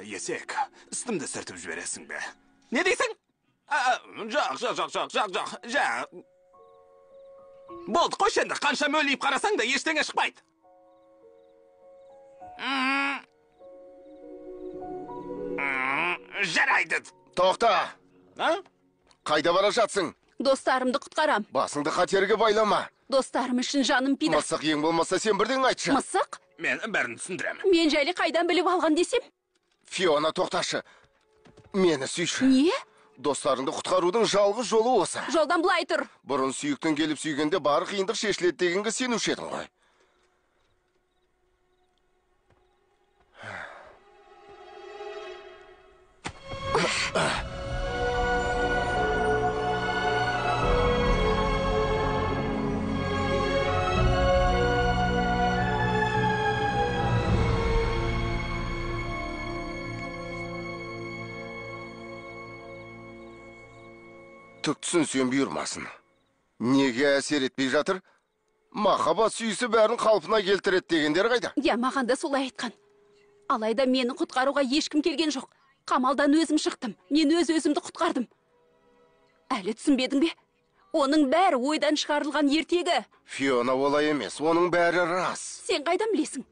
Есек, үстімді сіртіп жібересің бе? Не дейсің? Жоқ. Болды, қойш енді, қанша мөлейіп қарасаң да ештеңе шықпайды. Жарайды. Тоқта! Қайда бара жатсың? Достарымды құтқарам. Басыңды қатерге байлама. Достарым үшін жаным пида. Мысық ең болмаса сен бірден айтшы. Мысық? Мен бәрін түсіндірем. Мен жайлы қайдан біліп алған десем? Фиона, тоқташы. Мені сүйші. Не? Достарыңды құтқарудың жалғыз жолы осы. Жолдан бұлай тұр. Бұрын сүйіктің келіп сүйгенде бар қиындық шешіледі дегенге сенуші едің ғой. Түк түсінсем бұйырмасын. Неге әсер етпей жатыр? Махаббат сүйісі бәрін қалпына келтіреді дегендер қайда? Я, маған да солай айтқан. Алайда мені құтқаруға ешкім келген жоқ. Қамалдан өзім шықтым. Мен өзімді құтқардым. Әлі түсінбедің бе? Оның бәрі ойдан шығарылған ертегі. Фиона олай емес, оның бәрі рас. Сен қайдан білесің?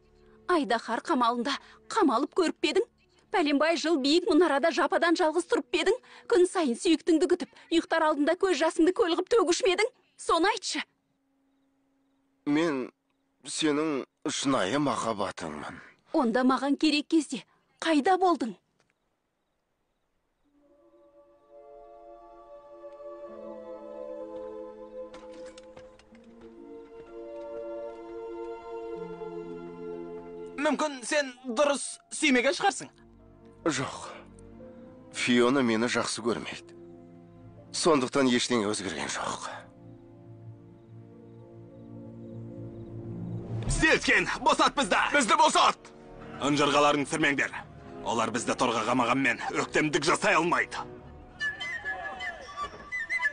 Айдаһар қамалында қамалып көріп педің? Пәленбай жыл биік мұнарада жападан жалғыз тұрып педің? Күн сайын сүйіктіңді күтіп, ұйықтар алдында көз жасыңды көл қып төгіш медің? Соны айтшы. Мен сенің шынайы махаббатыңмын. Онда маған керек кезде қайда болдың? Мүмкін сен дұрыс сүймеген шығарсың? Жоқ. Фиона мені жақсы көрмейді. Сондықтан ештеңе өзгерген жоқ. Селткен, босат бізді! Бізді босат! Înжырғаларын түсірмеңдер. Олар бізді торға қамағанмен өктемдік жасай алмайды.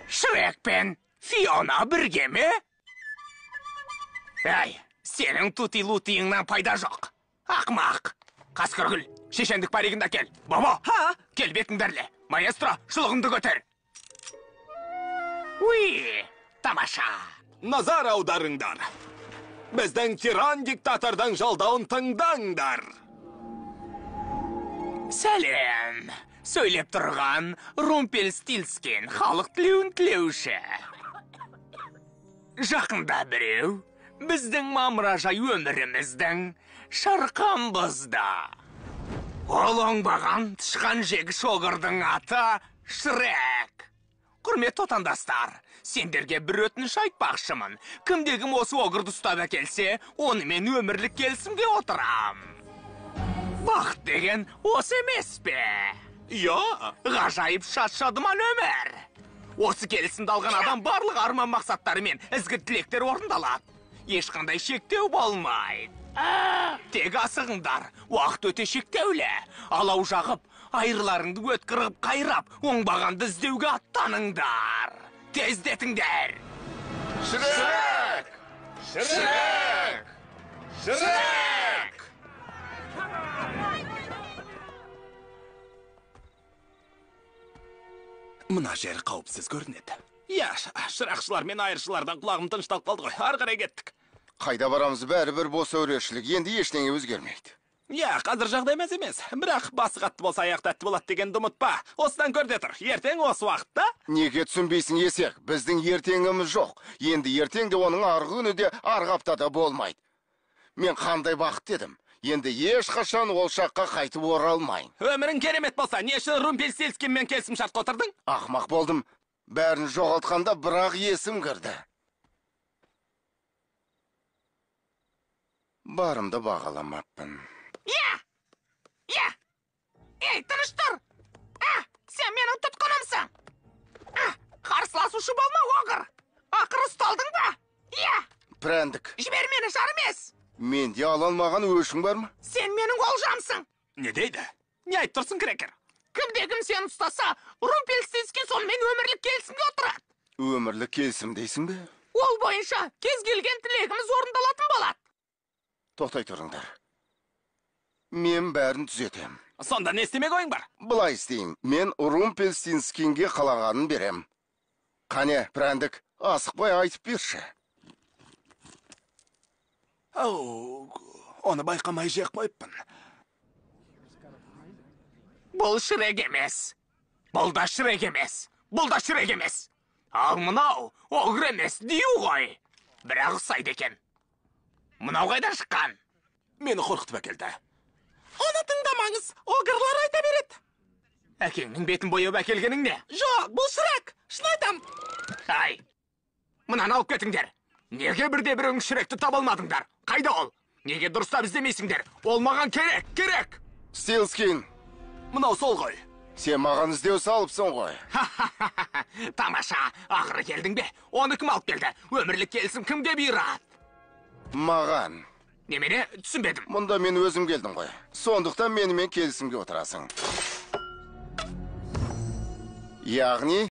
Шрек пен Фиона бірге ме? Әй, сенің тути-лутиыңнан пайда жоқ. Ақмақ! Қасқыргүл, шешендік паригінді әкел. Баба, кел бетіңдерлі. Маэстро, шұлығыңды көтер. Уи, тамаша. Назар аударыңдар. Біздің тиран диктатордың жолдауын тыңдаңдар. Сәлем. Сөйлеп тұрған Румпельстильскен халық тілеуін тілеуші. Жақында біреу біздің мамыражай өміріміздің шарқан бұзды. Ол оңбаған тышқан жегіш оғырдың аты Шрек. Құрметті отандастар, сендерге бір өтініш айтпақшымын. Кімде-кім осы оғырды ұстап әкелсе, онымен өмірлік келісімге отырам. Бақыт деген осы емес пе? Я, ғажайып шат-шадыман өмір. Осы келісімді алған адам барлық арман мақсаттары мен ізгі тілектер орындалады. Ешқандай шектеу болмайды. Тек асығыңдар, уақыт өте шектеулі. Алау жағып, айырларыңды өткіріп қайрап, оңбағанды іздеуге аттаныңдар. Тездетіңдер. Шрек! Шрек! Шрек! мына жер қауіпсіз көрінеді. Я, шырақшылар мен айыршылардан құлағым тынышталып қалды ғой. Ары қарай кеттік. Қайда барамыз, бәрібір бос өрешілік. Енді ештеңе өзгермейді. Я, қазір жағдай мәз емес. Бірақ басы қатты болса аяқ тәтті болады дегенді ұмытпа. Осыдан көр де тұр. Ертең осы уақытта. Неге түсінбейсің есек? Біздің ертеңіміз жоқ. Енді ертең де оның арғы күні де арғы аптада болмайды. Мен қандай бақыт дедім. Енді ешқашан ол шаққа қайтып оралмайын. Өмірің керемет болса, не үшін Румпельстильскенмен келісім шартқа отырдың? Ақмақ болдым. Бәрін жоғалтқанда бірақ есім кірді. Барымды бағаламаппын. Ей, тыныш тұр! Сен менің тұтқынымсың! Қарсыласушы болма, оғыр! Ақыр ұсталдың ба? Прәндік, Жібер мені, жарымес! менде ала алмаған өшің бар ма? Сен менің олжамсың! Не дейді? Не айтып тұрсың, крекер? Кімде-кім сен ұстаса, Румпельстильскен сонымен өмірлік келісімге отырады. Өмірлік келісім дейсің бе? Ол бойынша кез келген тілегіміз орындалатын болады. тоқтай тұрыңдар. Мен бәрін түзетем. Сонда не істемек ойың бар? Былай істейін, мен Румпельстинскинге қалағанын берем. Қане, прәндік, асықпай айтып берші. Оны байқамай жек қойыппын. Бұл шірек емес. Бұл да шірек емес. Бұл да шірек емес. Ал мынау оғыр емес деу ғой. Бірақ ұсайды екен. Мынау қайдан шыққан? Мені қорқытып әкелді. Оны тыңдамаңыз, оғырлар айта береді. Әкеңнің бетін бояп әкелгенің не? Жоқ, бұл шірек, шын айтам. Ай, мынаны алып кетіңдер. Неге бірде бірің шіректі таба алмадыңдар? Қайда ол? Неге дұрыстап іздемейсіңдер? Ол маған керек. Стилскин, Мынау сол ғой. сен маған іздеу салыпсың ғой. Тамаша, ақыры келдің бе? Оны кім алып келді? Өмірлік келісім кімге бұйырады? Маған. Немене, түсінбедім. Мұнда мен өзім келдім ғой. Сондықтан менімен келісімге отырасың. Яғни